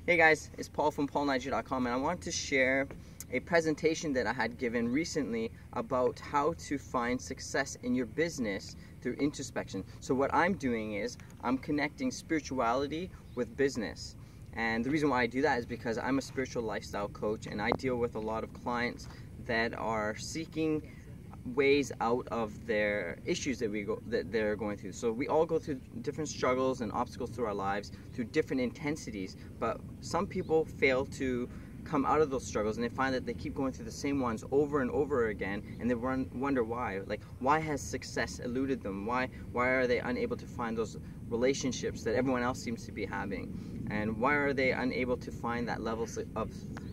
Hey guys, it's Paul from paulniger.com, and I want to share a presentation that I had given recently about how to find success in your business through introspection. So what I'm doing is I'm connecting spirituality with business. And the reason why I do that is because I'm a spiritual lifestyle coach, and I deal with a lot of clients that are seeking ways out of their issues that they're going through. So we all go through different struggles and obstacles through our lives through different intensities, but some people fail to come out of those struggles, and they find that they keep going through the same ones over and over again, and they wonder why. Like, why has success eluded them? Why are they unable to find those relationships that everyone else seems to be having? And why are they unable to find that level of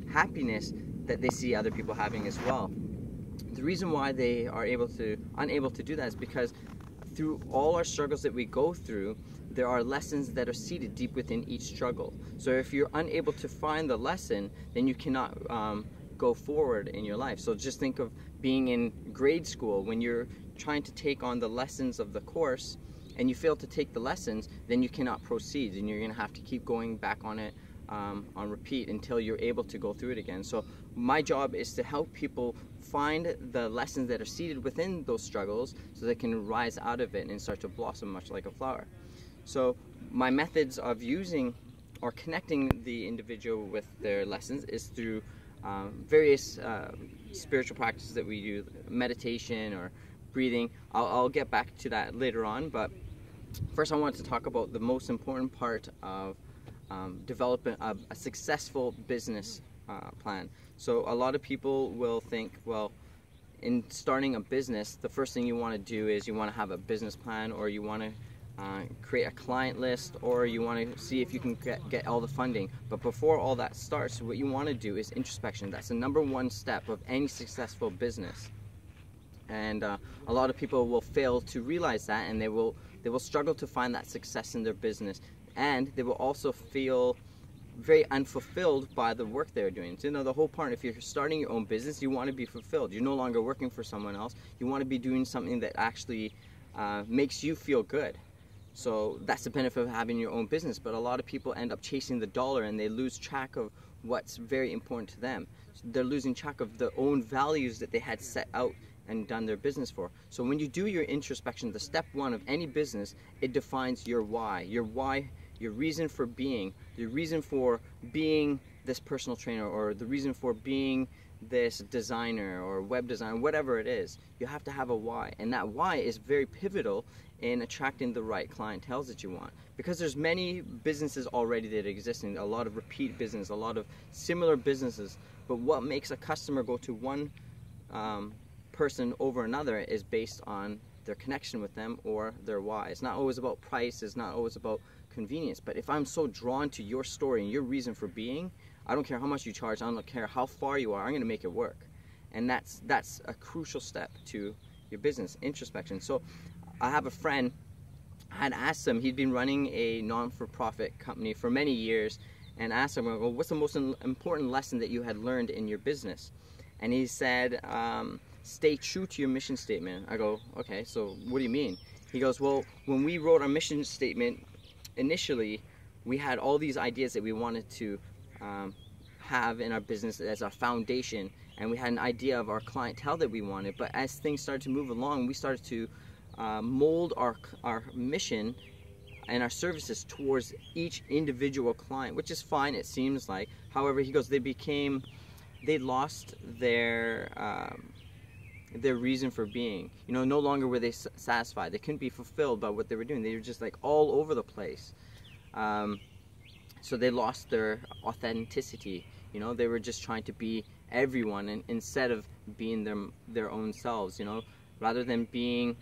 happiness that they see other people having as well? The reason why they are unable to do that is because through all our struggles that we go through, there are lessons that are seated deep within each struggle. So if you're unable to find the lesson, then you cannot go forward in your life. So just think of being in grade school. When you're trying to take on the lessons of the course and you fail to take the lessons, then you cannot proceed, and you're going to have to keep going back on it on repeat until you're able to go through it again. So my job is to help people find the lessons that are seated within those struggles so they can rise out of it and start to blossom much like a flower. So my methods of using or connecting the individual with their lessons is through various spiritual practices that we do, meditation or breathing. I'll get back to that later on, but first I want to talk about the most important part of developing a successful business plan. So a lot of people will think, well, in starting a business, the first thing you want to do is you want to have a business plan, or you want to create a client list, or you want to see if you can get all the funding. But before all that starts, what you want to do is introspection. That's the number one step of any successful business. And a lot of people will fail to realize that, and they will struggle to find that success in their business, and they will also feel very unfulfilled by the work they're doing. So, the whole part, if you're starting your own business, you want to be fulfilled. You're no longer working for someone else. You want to be doing something that actually makes you feel good. So that's the benefit of having your own business. But a lot of people end up chasing the dollar, and they lose track of what's very important to them. So they're losing track of their own values that they had set out and done their business for. So when you do your introspection, the step one of any business, it defines your why, your reason for being, the reason for being this personal trainer, or the reason for being this designer or web designer, whatever it is. You have to have a why, and that why is very pivotal in attracting the right clientele that you want, because there's many businesses already that exist, a lot of repeat business, a lot of similar businesses, but what makes a customer go to one person over another is based on their connection with them or their why. It's not always about price, it's not always about convenience, but if I'm so drawn to your story and your reason for being, I don't care how much you charge, I don't care how far you are, I'm going to make it work. And that's a crucial step to your business, introspection. So I have a friend, I had asked him, he'd been running a non-for-profit company for many years, and asked him, well, what's the most important lesson that you had learned in your business? And he said, stay true to your mission statement. I go, okay, so what do you mean? He goes, well, when we wrote our mission statement, initially, we had all these ideas that we wanted to have in our business as our foundation, and we had an idea of our clientele that we wanted, but as things started to move along, we started to mold our mission and our services towards each individual client, which is fine, it seems like. However, he goes, they lost their reason for being. No longer were they satisfied. They couldn't be fulfilled by what they were doing. They were just like all over the place. So they lost their authenticity. They were just trying to be everyone, and instead of being their own selves. Rather than being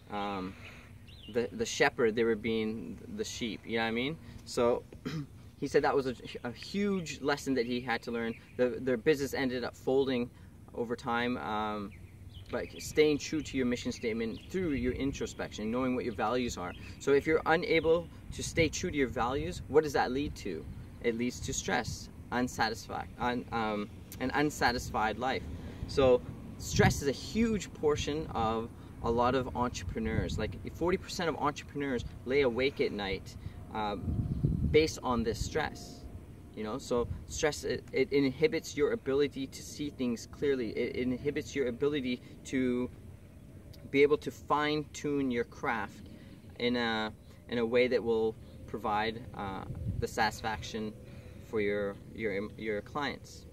the shepherd, they were being the sheep. You know what I mean? So he said that was a huge lesson that he had to learn. Their business ended up folding over time. But staying true to your mission statement through your introspection, knowing what your values are. So if you're unable to stay true to your values, what does that lead to? It leads to stress, an unsatisfied life. So stress is a huge portion of a lot of entrepreneurs. Like 40% of entrepreneurs lay awake at night based on this stress. You know, so stress, it inhibits your ability to see things clearly. It inhibits your ability to be able to fine-tune your craft in a way that will provide the satisfaction for your clients.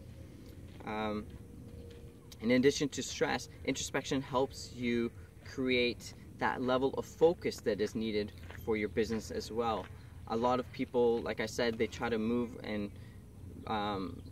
In addition to stress, introspection helps you create that level of focus that is needed for your business as well. A lot of people, like I said, they try to move and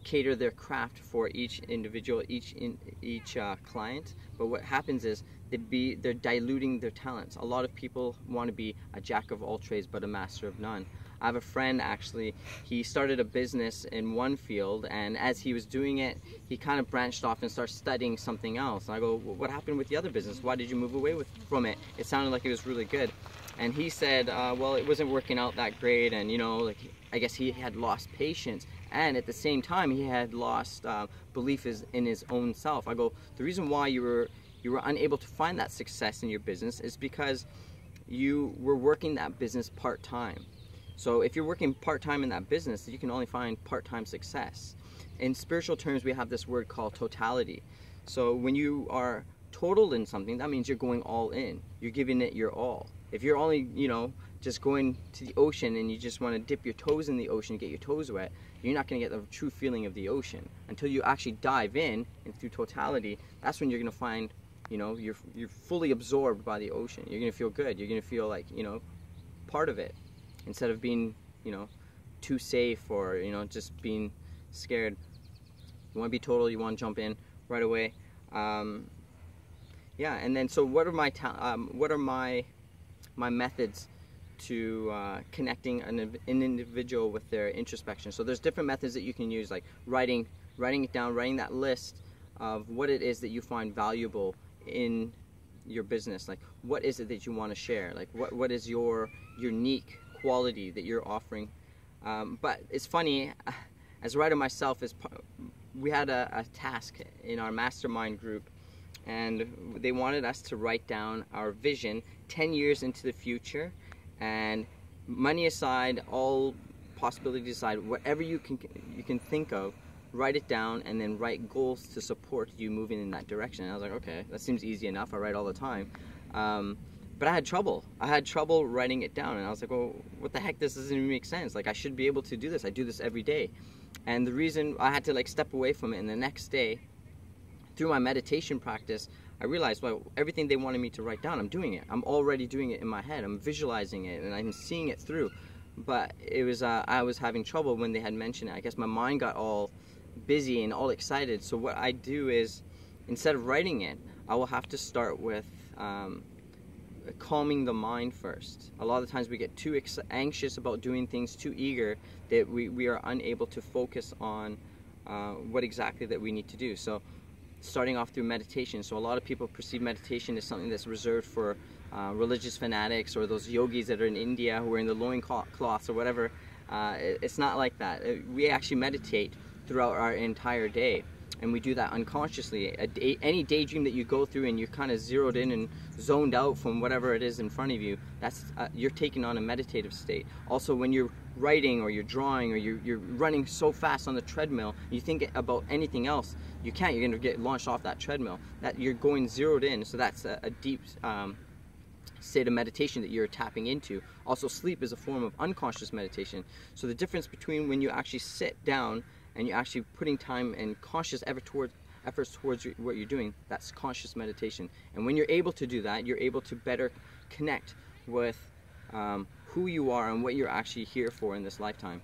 cater their craft for each individual, each client. But what happens is they're diluting their talents. A lot of people want to be a jack of all trades but a master of none. I have a friend, actually, he started a business in one field, and as he was doing it, he kind of branched off and started studying something else. And I go, well, what happened with the other business? Why did you move away from it? It sounded like it was really good. And he said, well, it wasn't working out that great, and you know, like, I guess he had lost patience, and at the same time he had lost belief in his own self. I go, the reason why you were unable to find that success in your business is because you were working that business part-time. So if you're working part-time in that business, you can only find part-time success. In spiritual terms, we have this word called totality. So when you are total in something, that means you're going all in. You're giving it your all. If you're only, you know, just going to the ocean and you just want to dip your toes in the ocean and get your toes wet, you're not going to get the true feeling of the ocean. Until you actually dive in and through totality, that's when you're going to find, you know, you're fully absorbed by the ocean. You're going to feel good. You're going to feel like, you know, part of it, instead of being, you know, too safe or, you know, just being scared. You want to be total. You want to jump in right away. Yeah, and then so what are my methods to connecting an individual with their introspection? So there's different methods that you can use, like writing it down, writing that list of what it is that you find valuable in your business. Like, what is it that you want to share? Like, what is your unique quality that you're offering? But it's funny, as a writer myself, we had a task in our mastermind group, and they wanted us to write down our vision 10 years into the future, and money aside, all possibilities aside, whatever you can think of, write it down and then write goals to support you moving in that direction. And I was like, okay, that seems easy enough. I write all the time. But I had trouble. Writing it down, and I was like, well, what the heck? This doesn't even make sense. Like, I should be able to do this. I do this every day. And the reason I had to like step away from it, and the next day, through my meditation practice, I realized, well, everything they wanted me to write down, I'm doing it. I'm already doing it in my head. I'm visualizing it, and I'm seeing it through. But it was I was having trouble when they had mentioned it. I guess my mind got all busy and all excited. So what I do is, instead of writing it, I will have to start with calming the mind first. A lot of times we get too anxious about doing things, too eager, that we are unable to focus on what exactly that we need to do. So starting off through meditation. So a lot of people perceive meditation as something that's reserved for religious fanatics or those yogis that are in India who are in the loincloths or whatever. It's not like that. We actually meditate throughout our entire day, and we do that unconsciously. Any daydream that you go through and you're kind of zeroed in and zoned out from whatever it is in front of you, that's you're taking on a meditative state. Also, when you're writing or you're drawing or you're running so fast on the treadmill, you think about anything else, you can't. You're going to get launched off that treadmill. That you're going zeroed in. So that's a deep state of meditation that you're tapping into. Also, sleep is a form of unconscious meditation. So the difference between when you actually sit down and you're actually putting time and conscious efforts towards what you're doing, that's conscious meditation. And when you're able to do that, you're able to better connect with who you are and what you're actually here for in this lifetime.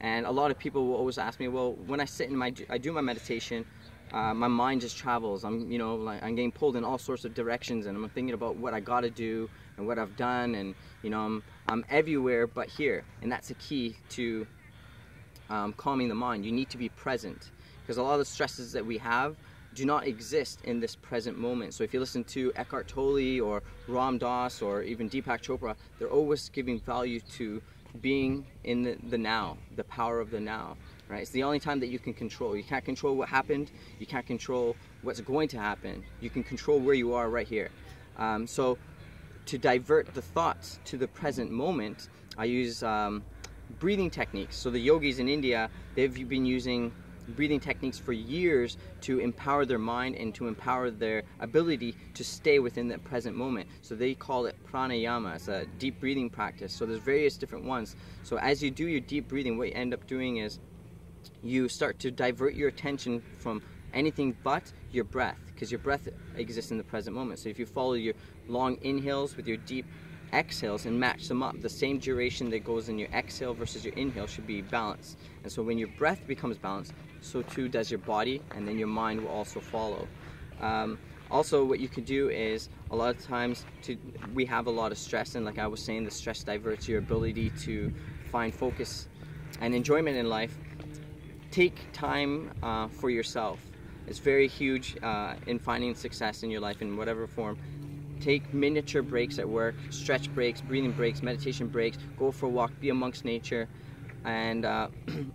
And a lot of people will always ask me, well, when I sit I do my meditation, my mind just travels. I'm getting pulled in all sorts of directions, and I'm thinking about what I got to do and what I've done, and I'm everywhere but here. And that's the key to calming the mind. You need to be present, because a lot of the stresses that we have do not exist in this present moment. So if you listen to Eckhart Tolle or Ram Dass or even Deepak Chopra, they're always giving value to being in the now, the power of the now, right? It's the only time that you can control. You can't control what happened. You can't control what's going to happen. You can control where you are right here. So to divert the thoughts to the present moment, I use breathing techniques. So the yogis in India, they've been using breathing techniques for years to empower their mind and to empower their ability to stay within the present moment. So they call it pranayama. It's a deep breathing practice. So there's various different ones. So as you do your deep breathing, what you end up doing is you start to divert your attention from anything but your breath, because your breath exists in the present moment. So if you follow your long inhales with your deep exhales and match them up, the same duration that goes in your exhale versus your inhale should be balanced. And so when your breath becomes balanced, so too does your body, and then your mind will also follow. Also, what you could do is, a lot of times we have a lot of stress, and like I was saying, the stress diverts your ability to find focus and enjoyment in life. Take time for yourself. It's very huge in finding success in your life in whatever form. Take miniature breaks at work, stretch breaks, breathing breaks, meditation breaks, go for a walk, be amongst nature, and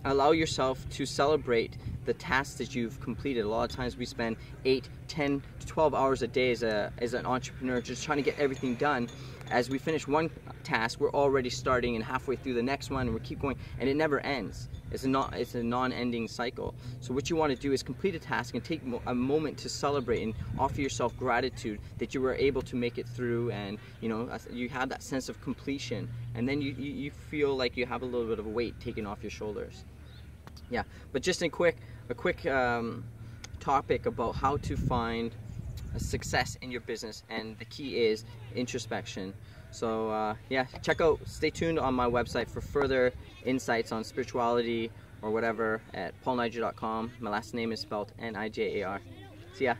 allow yourself to celebrate the tasks that you've completed. A lot of times we spend 8, 10 to 12 hours a day as an entrepreneur just trying to get everything done. As we finish one task, we're already starting and halfway through the next one, and we keep going, and it never ends. It's a non-ending cycle. So what you want to do is complete a task and take a moment to celebrate and offer yourself gratitude that you were able to make it through, and you have that sense of completion, and then you feel like you have a little bit of a weight taken off your shoulders. Yeah, but just a quick topic about how to find a success in your business, and the key is introspection. So yeah, stay tuned on my website for further insights on spirituality or whatever at paulniger.com. My last name is spelled Nijar. See ya.